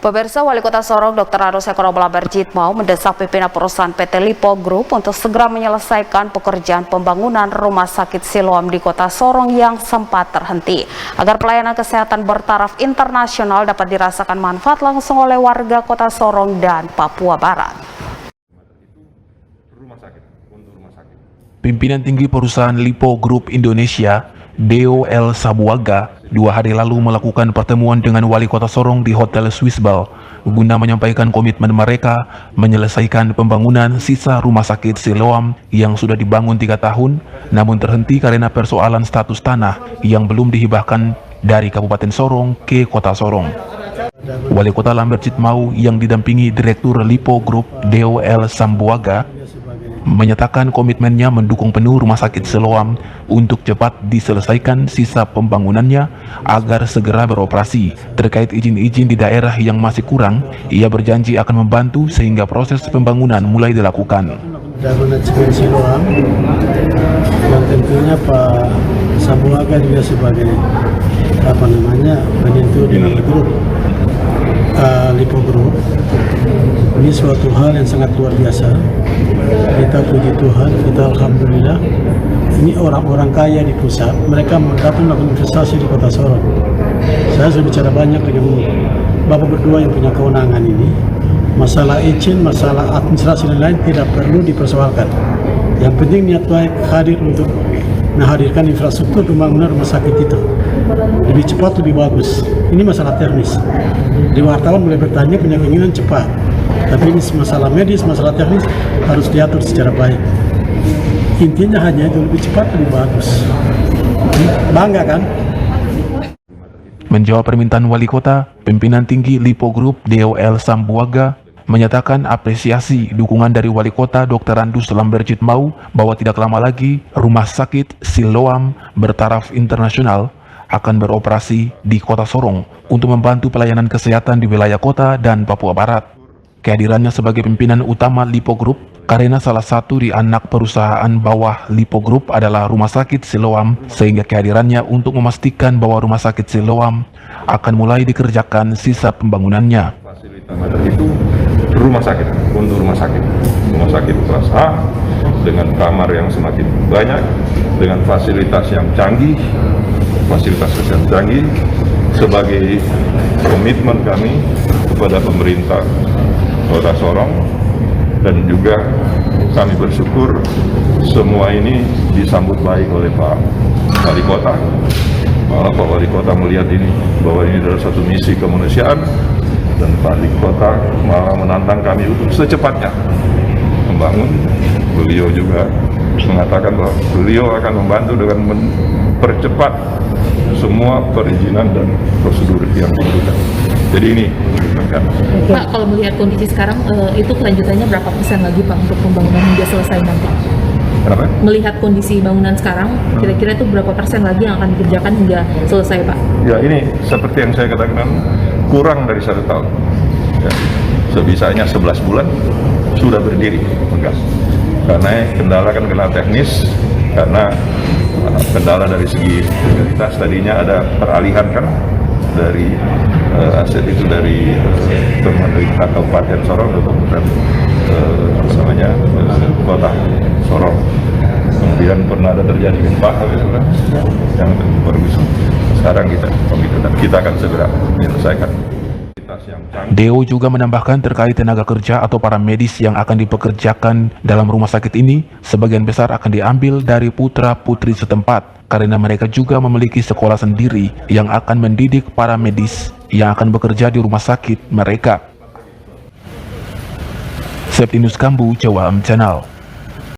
Pemirsa, Wali Kota Sorong Dr. Arus Ekonomi Berjitmau mendesak pimpinan perusahaan PT Lipo Group untuk segera menyelesaikan pekerjaan pembangunan Rumah Sakit Siloam di Kota Sorong yang sempat terhenti, agar pelayanan kesehatan bertaraf internasional dapat dirasakan manfaat langsung oleh warga Kota Sorong dan Papua Barat. Pimpinan tinggi perusahaan Lipo Group Indonesia, DOL Sabuaga, 2 hari lalu melakukan pertemuan dengan Wali Kota Sorong di Hotel Swissball guna menyampaikan komitmen mereka menyelesaikan pembangunan sisa Rumah Sakit Siloam yang sudah dibangun 3 tahun namun terhenti karena persoalan status tanah yang belum dihibahkan dari Kabupaten Sorong ke Kota Sorong. Wali Kota Berjitmau yang didampingi Direktur Lipo Group DOL Sabuaga menyatakan komitmennya mendukung penuh Rumah Sakit Siloam untuk cepat diselesaikan sisa pembangunannya agar segera beroperasi. Terkait izin-izin di daerah yang masih kurang, ia berjanji akan membantu sehingga proses pembangunan mulai dilakukan. Bangunan Siloam yang tentunya Pak Sabuaga juga sebagai penentu di grup Lipo Group. Ini suatu hal yang sangat luar biasa. Kita puji Tuhan, kita alhamdulillah. Ini orang-orang kaya di pusat, mereka datang melakukan investasi di Kota Sorong. Saya sudah bicara banyak dengan Bapak berdua yang punya kewenangan ini. Masalah izin, masalah administrasi dan lain tidak perlu dipersoalkan. Yang penting niat baik hadir untuk menghadirkan infrastruktur pembangunan rumah sakit itu lebih cepat, lebih bagus. Ini masalah teknis. Di wartawan boleh bertanya punya keinginan cepat, tapi ini masalah medis, masalah teknis harus diatur secara baik. Intinya hanya itu, lebih cepat, lebih bagus. Bangga kan? Menjawab permintaan Wali Kota, pimpinan tinggi Lipo Group DOL Sabuaga menyatakan apresiasi dukungan dari Wali Kota Dr. Arus Berjitmau bahwa tidak lama lagi Rumah Sakit Siloam bertaraf internasional akan beroperasi di Kota Sorong untuk membantu pelayanan kesehatan di wilayah kota dan Papua Barat. Kehadirannya sebagai pimpinan utama Lipo Group karena salah satu di anak perusahaan bawah Lipo Group adalah Rumah Sakit Siloam, sehingga kehadirannya untuk memastikan bahwa Rumah Sakit Siloam akan mulai dikerjakan sisa pembangunannya. Fasilitas itu rumah sakit, untuk rumah sakit kelas A dengan kamar yang semakin banyak, dengan fasilitas yang canggih, sebagai komitmen kami kepada pemerintah Kota Sorong, dan juga kami bersyukur semua ini disambut baik oleh Pak Wali Kota. Malah Pak Wali Kota melihat ini bahwa ini adalah satu misi kemanusiaan, dan Pak Wali Kota malah menantang kami untuk secepatnya membangun. Beliau juga mengatakan bahwa beliau akan membantu dengan mempercepat semua perizinan dan prosedur yang dibutuhkan. Jadi ini menunjukkan. Pak, kalau melihat kondisi sekarang, itu kelanjutannya berapa persen lagi Pak untuk pembangunan hingga selesai nanti? Kenapa? Melihat kondisi bangunan sekarang, kira-kira itu berapa persen lagi yang akan dikerjakan hingga selesai Pak? Ya, ini seperti yang saya katakan, kurang dari 1 tahun. Ya, sebisanya 11 bulan sudah berdiri tegas. Karena kendala teknis, karena kendala dari segi legalitas. Tadinya ada peralihan kan dari aset itu dari pemerintah Kabupaten Sorong ke Kabupaten Kota Sorong. Kemudian pernah ada terjadi gempa yang bergusur. Sekarang kita akan segera menyelesaikan. DO juga menambahkan terkait tenaga kerja atau para medis yang akan dipekerjakan dalam rumah sakit ini, sebagian besar akan diambil dari putra-putri setempat, karena mereka juga memiliki sekolah sendiri yang akan mendidik para medis yang akan bekerja di rumah sakit mereka. Septinus Kambu, Jawa Channel.